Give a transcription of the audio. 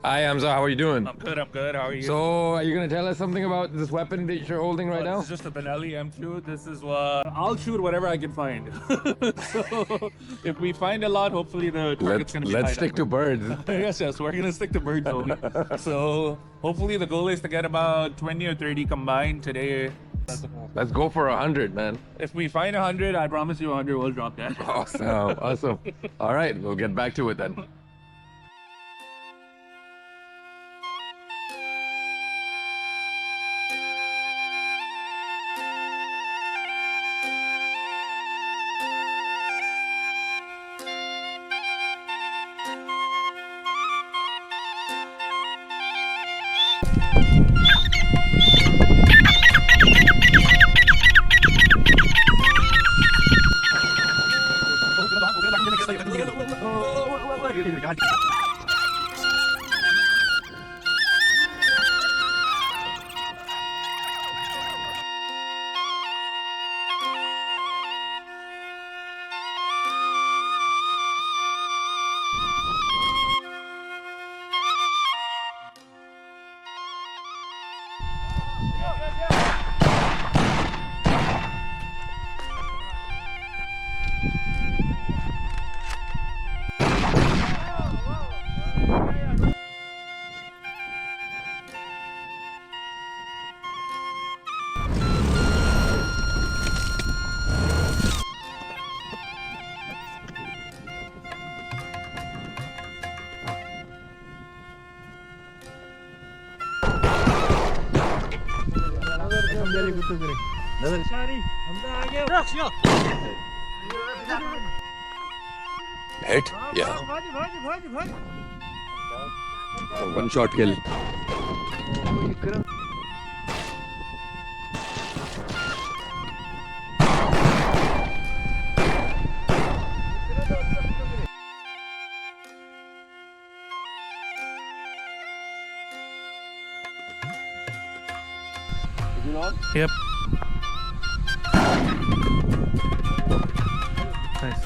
Hi, Hamza. How are you doing? I'm good. I'm good. How are you? So, are you gonna tell us something about this weapon that you're holding right now? This is just a Benelli M2. This is what I'll shoot whatever I can find. So if we find a lot, hopefully the target's gonna be Let's tied stick up. to birds. Yes. We're gonna stick to birds only. So hopefully the goal is to get about 20 or 30 combined today. Let's go for 100, man. If we find 100, I promise you 100 will drop that. Awesome, awesome. All right, we'll get back to it then. Hit? Yeah. One shot kill. Yep. Nice.